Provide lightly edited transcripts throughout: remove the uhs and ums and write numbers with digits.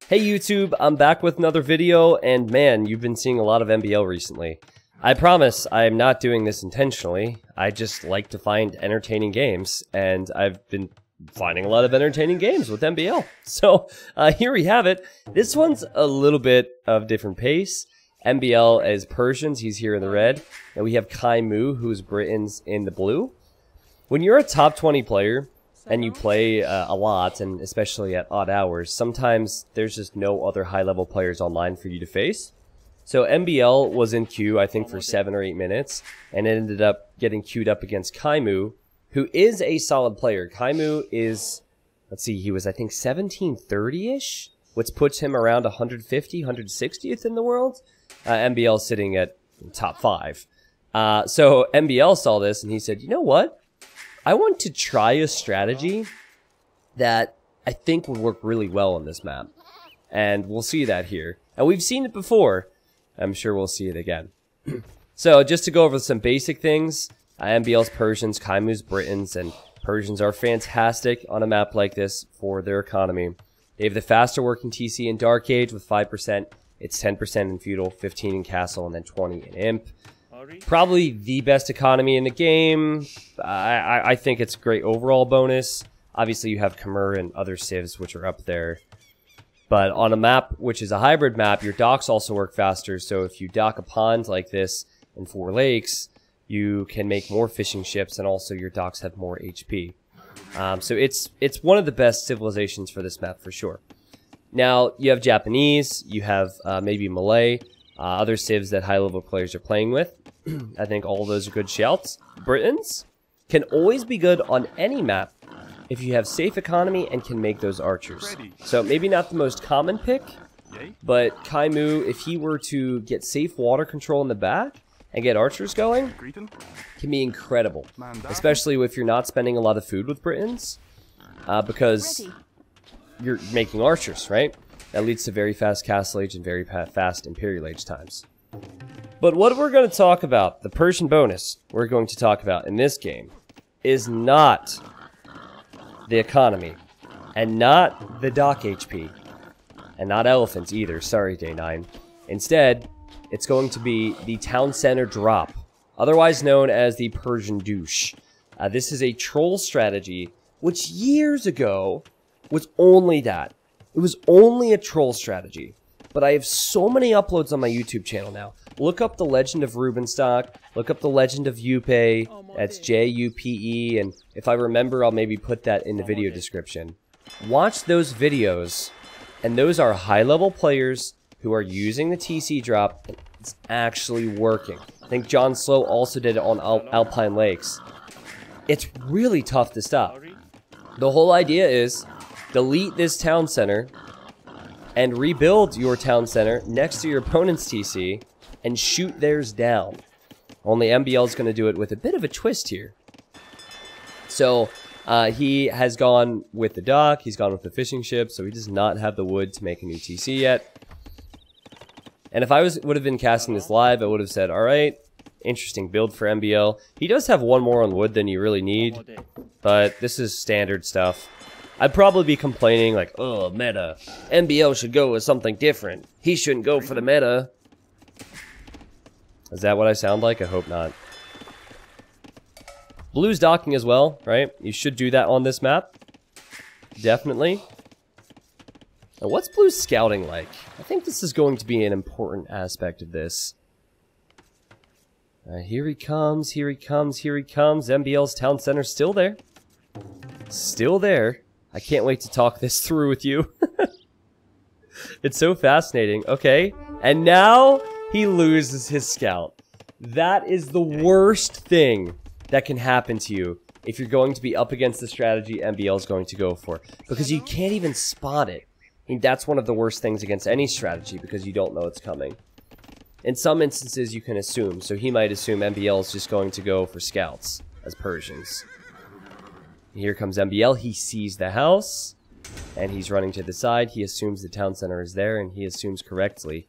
Hey YouTube, I'm back with another video, and man, you've been seeing a lot of MBL recently. I promise I'm not doing this intentionally. I just like to find entertaining games, and I've been finding a lot of entertaining games with MBL. So here we have it. This one's a little bit of different pace. MBL is Persians, he's here in the red, and we have Kai Mu, who's Britons, in the blue. When you're a top 20 player, and you play a lot, and especially at odd hours, sometimes there's just no other high-level players online for you to face. So MBL was in queue, I think, for 7 or 8 minutes, and ended up getting queued up against Kai Mu, who is a solid player. Kai Mu is, let's see, he was, I think, 1730-ish, which puts him around 150, 160th in the world. MBL sitting at top 5. So MBL saw this, and he said, you know what? I want to try a strategy that I think would work really well on this map. And we'll see that here. And we've seen it before. I'm sure we'll see it again. So just to go over some basic things, MBL's Persians, Kai Mu's Britons, and Persians are fantastic on a map like this for their economy. They have the faster working TC in Dark Age with 5%. It's 10% in Feudal, 15 in Castle, and then 20 in Imp. Probably the best economy in the game. I think it's a great overall bonus. Obviously, you have Khmer and other civs, which are up there. But on a map, which is a hybrid map, your docks also work faster. So if you dock a pond like this in 4 lakes, you can make more fishing ships, and also your docks have more HP. So it's one of the best civilizations for this map for sure. Now, you have Japanese, you have maybe Malay, other civs that high-level players are playing with. I think all of those are good shouts. Britons can always be good on any map if you have safe economy and can make those archers. So maybe not the most common pick, but Kai Mu, if he were to get safe water control in the back and get archers going, can be incredible. Especially if you're not spending a lot of food with Britons, because you're making archers, right? That leads to very fast Castle Age and very fast Imperial Age times. But what we're going to talk about, the Persian bonus we're going to talk about in this game, is not the economy, and not the dock HP, and not elephants either, sorry Day 9. Instead, it's going to be the town center drop, otherwise known as the Persian douche. This is a troll strategy, which years ago was only that. It was only a troll strategy. But I have so many uploads on my YouTube channel now. Look up the Legend of Rubenstock. Look up the Legend of Yupe. That's J-U-P-E. And if I remember, I'll maybe put that in the video description. Watch those videos. And those are high-level players who are using the TC drop. And it's actually working. I think John Slow also did it on Alpine Lakes. It's really tough to stop. The whole idea is delete this town center and rebuild your town center next to your opponent's TC and shoot theirs down. Only MBL is going to do it with a bit of a twist here. So he has gone with the dock, he's gone with the fishing ship, so he does not have the wood to make a new TC yet. And if I would have been casting this live, I would have said, alright, interesting build for MBL. He does have one more on wood than you really need, but this is standard stuff. I'd probably be complaining like, oh, meta. MBL should go with something different. He shouldn't go for the meta. Is that what I sound like? I hope not. Blue's docking as well, right? You should do that on this map. Definitely. Now, what's Blue's scouting like? I think this is going to be an important aspect of this. Here he comes, here he comes, here he comes. MBL's town center still there. Still there. I can't wait to talk this through with you. It's so fascinating. Okay. And now he loses his scout. That is the worst thing that can happen to you if you're going to be up against the strategy MBL is going to go for. Because you can't even spot it. I mean, that's one of the worst things against any strategy because you don't know it's coming. In some instances, you can assume. So he might assume MBL is just going to go for scouts as Persians. Here comes MBL, he sees the house, and he's running to the side. He assumes the town center is there, and he assumes correctly.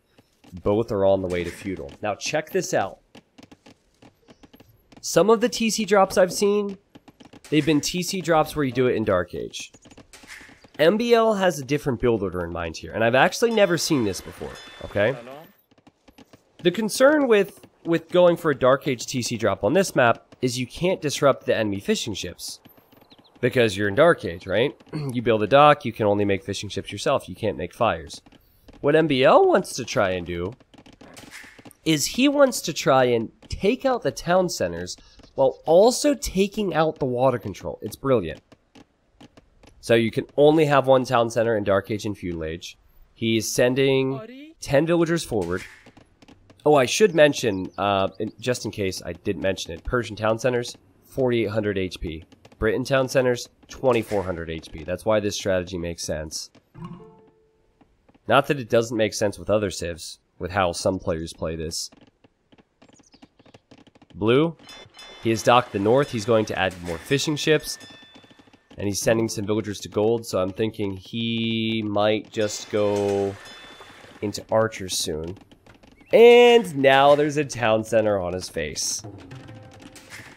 Both are on the way to feudal. Now check this out. Some of the TC drops I've seen, they've been TC drops where you do it in Dark Age. MBL has a different build order in mind here, and I've actually never seen this before, okay? The concern with going for a Dark Age TC drop on this map is you can't disrupt the enemy fishing ships. Because you're in Dark Age, right? You build a dock, you can only make fishing ships yourself, you can't make fires. What MBL wants to try and do is he wants to try and take out the town centers while also taking out the water control. It's brilliant. So you can only have one town center in Dark Age and Feudal Age. He's sending 10 villagers forward. Oh, I should mention, just in case I didn't mention it, Persian town centers, 4,800 HP. Britain town centers, 2,400 HP. That's why this strategy makes sense. Not that it doesn't make sense with other civs, with how some players play this. Blue, he has docked the north. He's going to add more fishing ships. And he's sending some villagers to gold, so I'm thinking he might just go into archers soon. And now there's a town center on his face.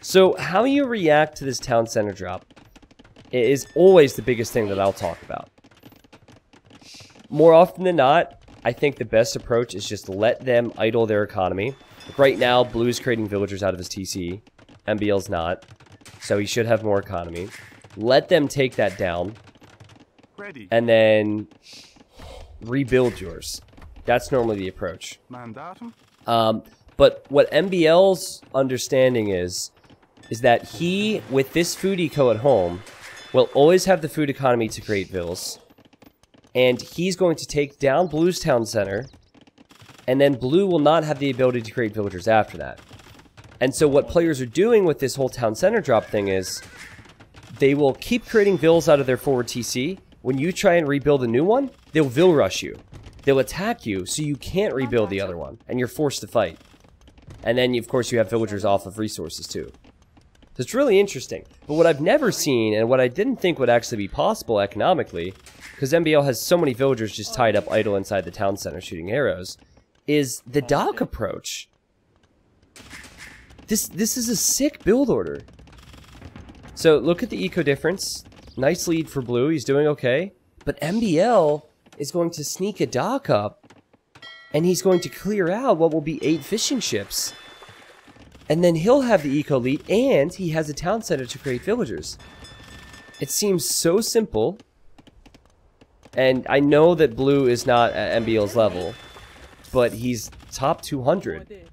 So how you react to this town center drop is always the biggest thing that I'll talk about. More often than not, I think the best approach is just let them idle their economy. Like right now, Blue's creating villagers out of his TC. MBL's not. So he should have more economy. Let them take that down. And then rebuild yours. That's normally the approach. But what MBL's understanding is that he, with this food eco at home, will always have the food economy to create vills. And he's going to take down Blue's town center, and then Blue will not have the ability to create villagers after that. And so what players are doing with this whole town center drop thing is, they will keep creating vills out of their forward TC. When you try and rebuild a new one, they'll vill rush you. They'll attack you, so you can't rebuild the other one, and you're forced to fight. And then, of course, you have villagers off of resources, too. So it's really interesting. But what I've never seen, and what I didn't think would actually be possible economically, because MBL has so many villagers just tied up idle inside the town center shooting arrows, is the dock approach. This is a sick build order. So look at the eco difference. Nice lead for Blue, he's doing okay. But MBL is going to sneak a dock up, and he's going to clear out what will be 8 fishing ships. And then he'll have the eco lead, and he has a town center to create villagers. It seems so simple. And I know that Blue is not at MBL's level, but he's top 200.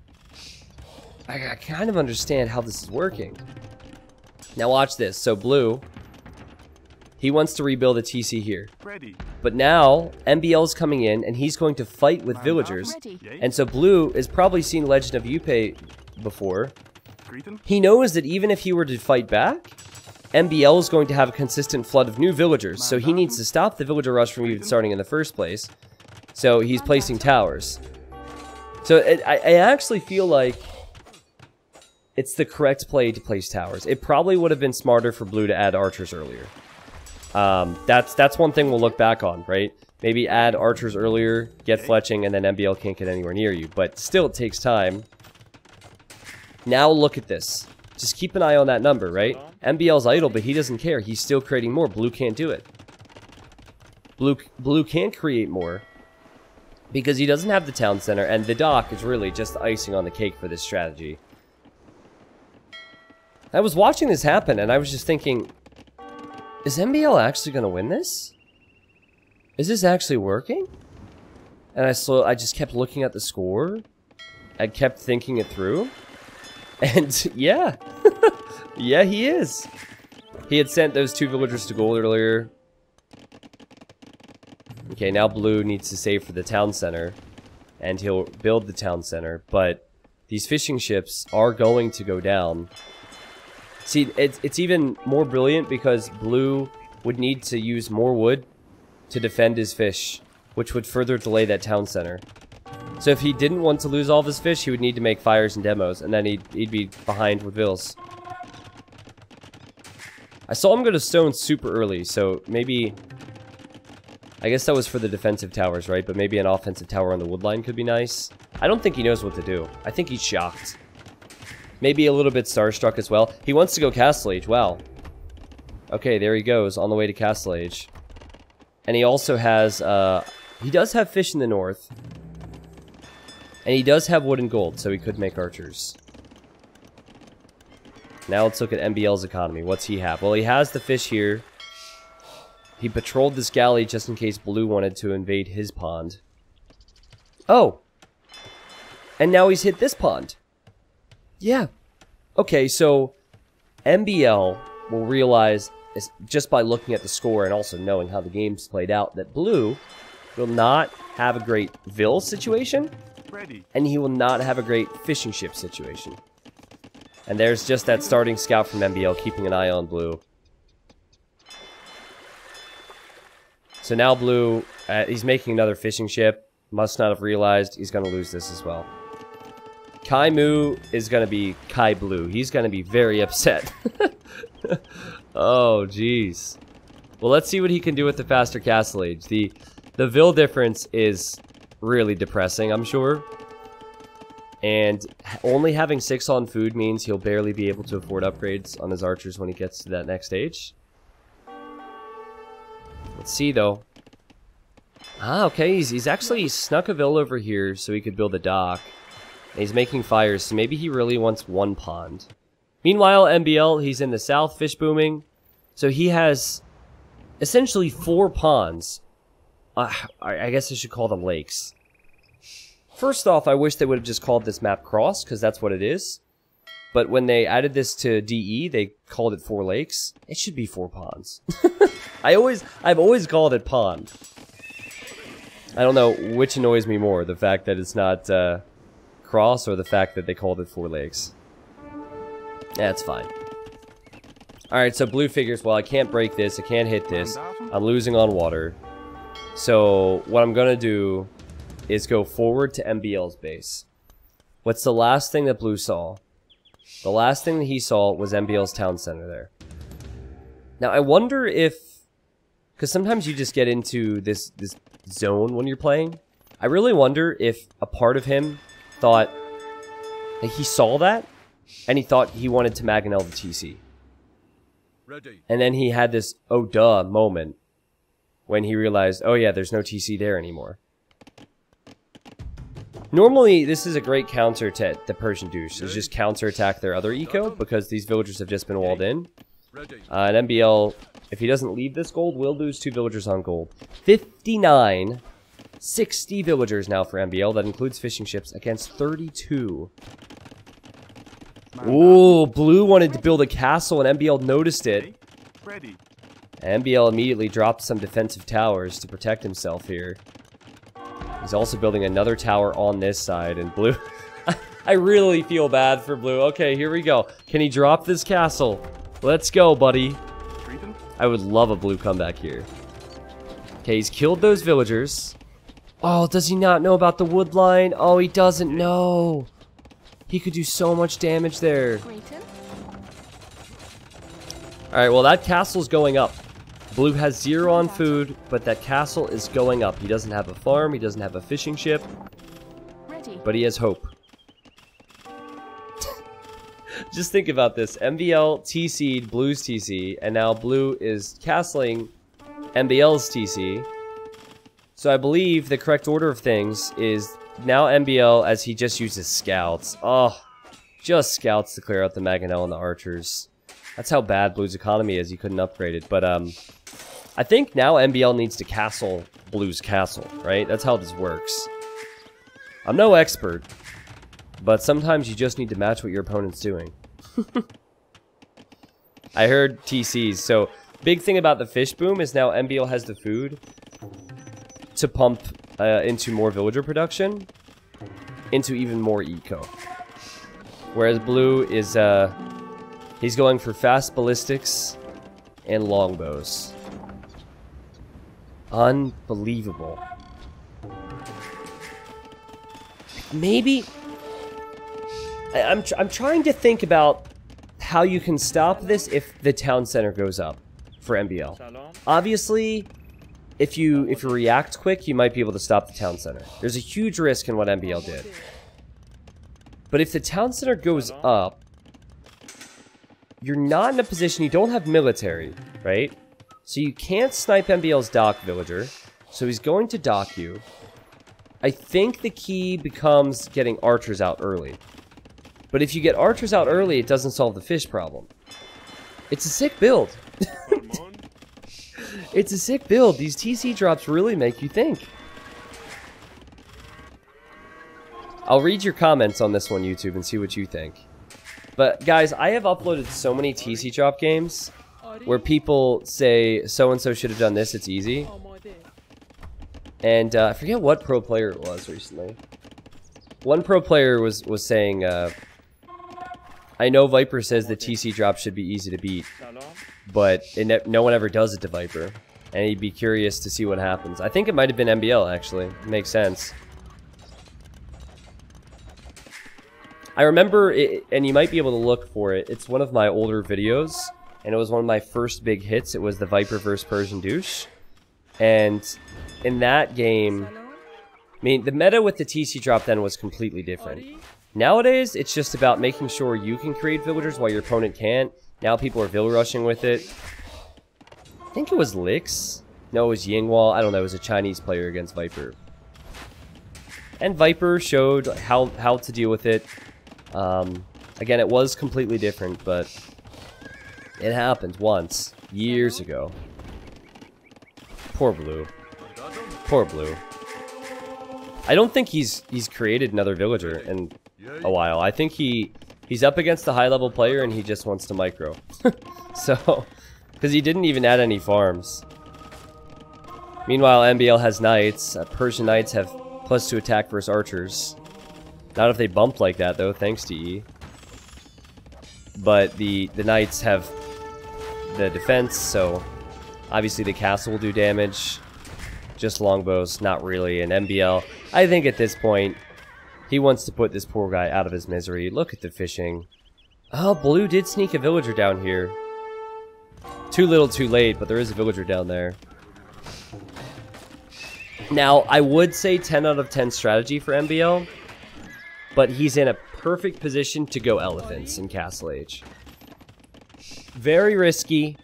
I kind of understand how this is working. Now watch this. So Blue, he wants to rebuild a TC here. But now MBL's coming in, and he's going to fight with villagers. And so Blue has probably seen Legend of Yuppie before. He knows that even if he were to fight back, MBL is going to have a consistent flood of new villagers, so he needs to stop the villager rush from even starting in the first place. So he's placing towers. So I actually feel like it's the correct play to place towers. It probably would have been smarter for Blue to add archers earlier. That's one thing we'll look back on, right? Maybe add archers earlier, get fletching, and then MBL can't get anywhere near you. But still, it takes time. Now look at this. Just keep an eye on that number, right? MBL's idle, but he doesn't care. He's still creating more. Blue can't do it. Blue can't create more because he doesn't have the town center, and the dock is really just the icing on the cake for this strategy. I was watching this happen, and I was just thinking, is MBL actually going to win this? Is this actually working? And I just kept looking at the score. I kept thinking it through. And yeah, yeah, he is. He had sent those 2 villagers to gold earlier. Okay, now Blue needs to save for the town center, and he'll build the town center, but these fishing ships are going to go down. See, it's even more brilliant because Blue would need to use more wood to defend his fish, which would further delay that town center. So if he didn't want to lose all of his fish, he would need to make fires and demos, and then he'd be behind with vills. I saw him go to stone super early, so maybe... I guess that was for the defensive towers, right? But maybe an offensive tower on the wood line could be nice. I don't think he knows what to do. I think he's shocked. Maybe a little bit starstruck as well. He wants to go Castle Age, wow. Okay, there he goes, on the way to Castle Age. And he also has, he does have fish in the north. And he does have wood and gold, so he could make archers. Now let's look at MBL's economy. What's he have? Well, he has the fish here. He patrolled this galley just in case Blue wanted to invade his pond. Oh! And now he's hit this pond. Yeah. Okay, so MBL will realize, just by looking at the score and also knowing how the game's played out, that Blue will not have a great Ville situation, and he will not have a great fishing ship situation. And there's just that starting scout from MBL keeping an eye on Blue. So now Blue, he's making another fishing ship. Must not have realized he's going to lose this as well. Kai Mu is going to be Kai Blue. He's going to be very upset. Oh, jeez. Well, let's see what he can do with the faster castle age. The Ville difference is really depressing, I'm sure. And only having 6 on food means he'll barely be able to afford upgrades on his archers when he gets to that next stage. Let's see, though. Ah, okay, he's actually snuck a Ville over here so he could build a dock. And he's making fires, so maybe he really wants 1 pond. Meanwhile, MBL, he's in the south fish booming. So he has essentially 4 ponds. I guess I should call them lakes. First off, I wish they would have just called this map Cross, because that's what it is. But when they added this to DE, they called it 4 lakes. It should be 4 ponds. I've always called it pond. I don't know which annoys me more, the fact that it's not Cross or the fact that they called it 4 lakes. That's fine. Alright, so Blue figures, well, I can't break this, I can't hit this, I'm losing on water. So what I'm gonna do is go forward to MBL's base. What's the last thing that Blue saw? The last thing that he saw was MBL's town center there. Now I wonder if, because sometimes you just get into this zone when you're playing. I really wonder if a part of him thought that he saw that and he thought he wanted to Mangonel the TC. Ready. And then he had this oh duh moment when he realized, oh yeah, there's no TC there anymore. Normally, this is a great counter to the Persian douche. Is just counterattack their other eco because these villagers have just been walled in. And MBL, if he doesn't leave this gold, will lose 2 villagers on gold. 59, 60 villagers now for MBL. That includes fishing ships against 32. Ooh, Blue wanted to build a castle and MBL noticed it. MBL immediately dropped some defensive towers to protect himself here. He's also building another tower on this side, and Blue... I really feel bad for Blue. Okay, here we go. Can he drop this castle? Let's go, buddy. I would love a Blue comeback here. Okay, he's killed those villagers. Oh, does he not know about the wood line? Oh, he doesn't know. He could do so much damage there. Alright, well, that castle's going up. Blue has 0 on food, but that castle is going up. He doesn't have a farm, he doesn't have a fishing ship, but he has hope. Just think about this. MBL TC'd Blue's TC, and now Blue is castling MBL's TC. So I believe the correct order of things is now MBL, as he just uses scouts. Oh, just scouts to clear out the Mangonel and the archers. That's how bad Blue's economy is. He couldn't upgrade it, but I think now MBL needs to castle Blue's castle, right? That's how this works. I'm no expert, but sometimes you just need to match what your opponent's doing. I heard TCs, so big thing about the fish boom is now MBL has the food to pump into more villager production, into even more eco. Whereas Blue is, he's going for fast ballistics and longbows. Unbelievable. Maybe... I'm trying to think about how you can stop this if the town center goes up for MBL. Obviously, if you react quick, you might be able to stop the town center. There's a huge risk in what MBL did. But if the town center goes up, you're not in a position, you don't have military, right? So you can't snipe MBL's dock villager. So he's going to dock you. I think the key becomes getting archers out early. But if you get archers out early, it doesn't solve the fish problem. It's a sick build. It's a sick build. These TC drops really make you think. I'll read your comments on this one, YouTube, and see what you think. But guys, I have uploaded so many TC drop games where people say so-and-so should have done this, it's easy. And I forget what pro player it was recently. One pro player was saying, I know Viper says the TC drop should be easy to beat, but no one ever does it to Viper. And he'd be curious to see what happens. I think it might have been MBL, actually. It makes sense. I remember it, and you might be able to look for it. It's one of my older videos, and it was one of my first big hits. It was the Viper vs. Persian Douche. And in that game, I mean, the meta with the TC drop then was completely different. Nowadays, it's just about making sure you can create villagers while your opponent can't. Now people are vill rushing with it. I think it was Lix. No, it was Yingwall. I don't know. It was a Chinese player against Viper. And Viper showed how to deal with it. Again, it was completely different, but it happened once, years ago. Poor Blue. Poor Blue. I don't think he's created another villager in a while. I think he's up against a high-level player and he just wants to micro. So, because he didn't even add any farms. Meanwhile, MBL has knights. Persian knights have +2 attack versus archers. Not if they bump like that, though, thanks to E. But the knights have the defense, so obviously the castle will do damage. Just longbows, not really. And MBL, I think at this point, he wants to put this poor guy out of his misery. Look at the fishing. Oh, Blue did sneak a villager down here. Too little, too late, but there is a villager down there. Now, I would say 10 out of 10 strategy for MBL. But he's in a perfect position to go elephants in Castle Age. Very risky,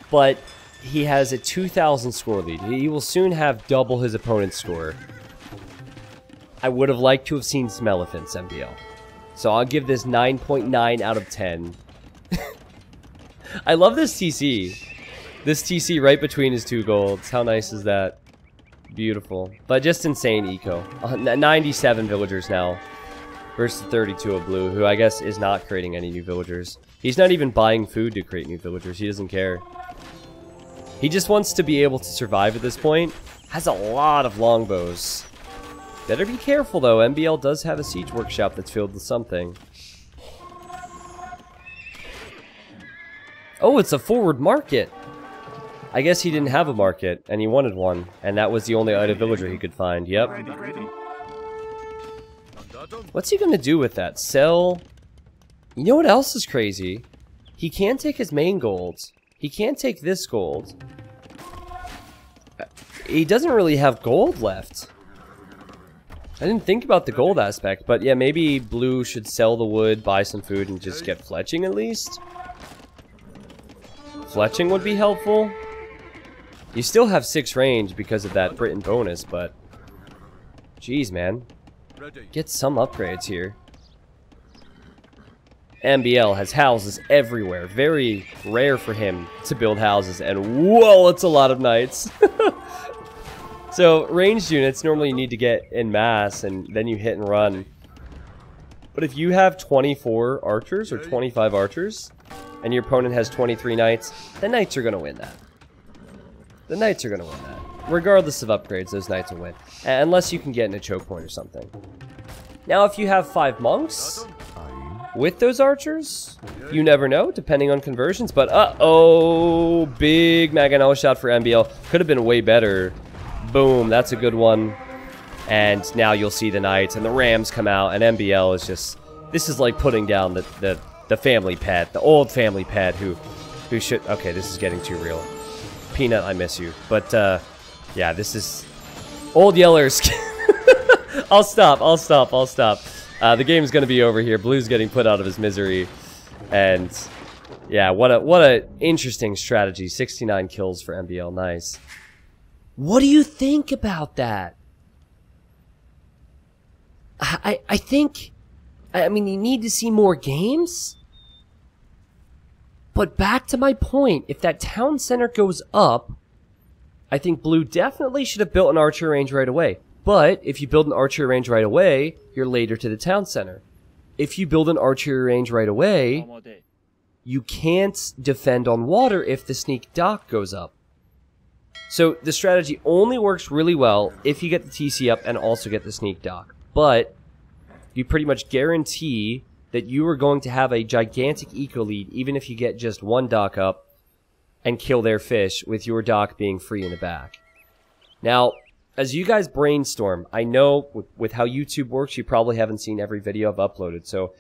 but he has a 2,000 score lead. He will soon have double his opponent's score. I would have liked to have seen some elephants, MBL. So I'll give this 9.9 out of 10. I love this TC. This TC right between his 2 golds. How nice is that? Beautiful. But just insane eco. 97 villagers now versus 32 of Blue, who I guess is not creating any new villagers. He's not even buying food to create new villagers. He doesn't care. He just wants to be able to survive at this point. Has a lot of longbows. Better be careful though. MBL does have a siege workshop that's filled with something. Oh, it's a forward market. I guess he didn't have a market, and he wanted one, and that was the only item villager he could find. Yep. What's he gonna do with that? Sell? You know what else is crazy? He can't take his main gold. He can't take this gold. He doesn't really have gold left. I didn't think about the gold aspect, but yeah, maybe Blue should sell the wood, buy some food, and just get fletching at least. Fletching would be helpful. You still have 6 range because of that Britain bonus, but jeez, man. Get some upgrades here. MBL has houses everywhere. Very rare for him to build houses, and whoa, it's a lot of knights. So, ranged units normally you need to get in mass, and then you hit and run. But if you have 24 archers, or 25 archers, and your opponent has 23 knights, the knights are going to win that. The knights are going to win that. Regardless of upgrades, those knights will win. Unless you can get in a choke point or something. Now, if you have 5 monks with those archers, you never know, depending on conversions. But, uh-oh, big Mangonel shot for MBL. Could have been way better. Boom, that's a good one. And now you'll see the knights, and the rams come out, and MBL is just... This is like putting down the family pet, the old family pet who should... Okay, this is getting too real. Peanut, I miss you. But, yeah, this is... Old Yellers. I'll stop. The game's gonna be over here. Blue's getting put out of his misery. And, Yeah, what a interesting strategy. 69 kills for MBL, nice. What do you think about that? I think, I mean, you need to see more games. But back to my point, if that town center goes up, I think blue definitely should have built an archery range right away. But if you build an archery range right away, you're later to the town center. If you build an archery range right away, you can't defend on water if the sneak dock goes up. So the strategy only works really well if you get the TC up and also get the sneak dock. But you pretty much guarantee that you are going to have a gigantic eco lead even if you get just one dock up and kill their fish with your dock being free in the back. Now, as you guys brainstorm, I know with how YouTube works, you probably haven't seen every video I've uploaded. So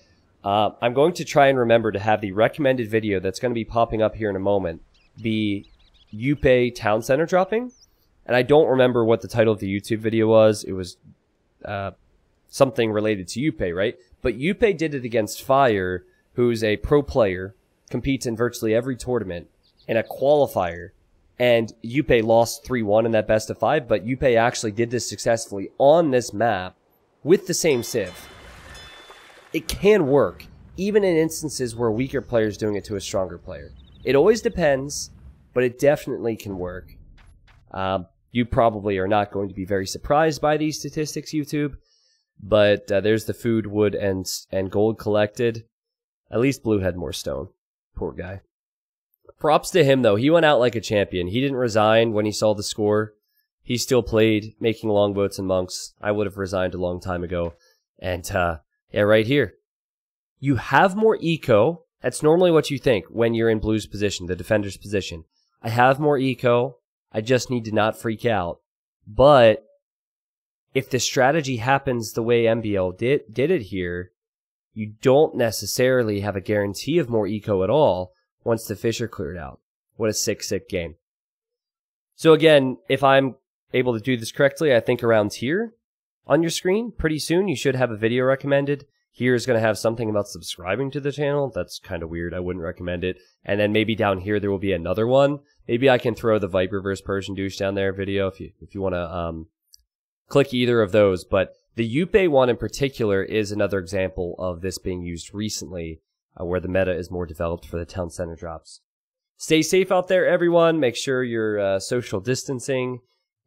I'm going to try and remember to have the recommended video that's going to be popping up here in a moment be Yupe Town Center dropping. And I don't remember what the title of the YouTube video was. It was something related to Yupe, right? But Yupe did it against Fire, who's a pro player, competes in virtually every tournament, in a qualifier. And Yupe lost 3-1 in that best of 5, but Yupe actually did this successfully on this map with the same civ. It can work, even in instances where a weaker player is doing it to a stronger player. It always depends, but it definitely can work. You probably are not going to be very surprised by these statistics, YouTube, but there's the food, wood, and gold collected. At least blue had more stone. Poor guy. Props to him, though. He went out like a champion. He didn't resign when he saw the score. He still played, making longboats and monks. I would have resigned a long time ago. And, yeah, right here. You have more eco. That's normally what you think when you're in blue's position, the defender's position. I have more eco. I just need to not freak out. But if the strategy happens the way MBL did it here, you don't necessarily have a guarantee of more eco at all once the fish are cleared out. What a sick game. So again, if I'm able to do this correctly, I think around here on your screen, pretty soon you should have a video recommended. Here is going to have something about subscribing to the channel. That's kind of weird. I wouldn't recommend it. And then maybe down here there will be another one. Maybe I can throw the Viperverse Persian douche down there video if you want to click either of those. But the Yupe one in particular is another example of this being used recently, where the meta is more developed for the town center drops. Stay safe out there, everyone. Make sure you're social distancing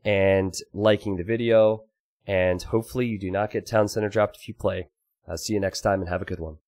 and liking the video. And hopefully you do not get town center dropped if you play. See you next time and have a good one.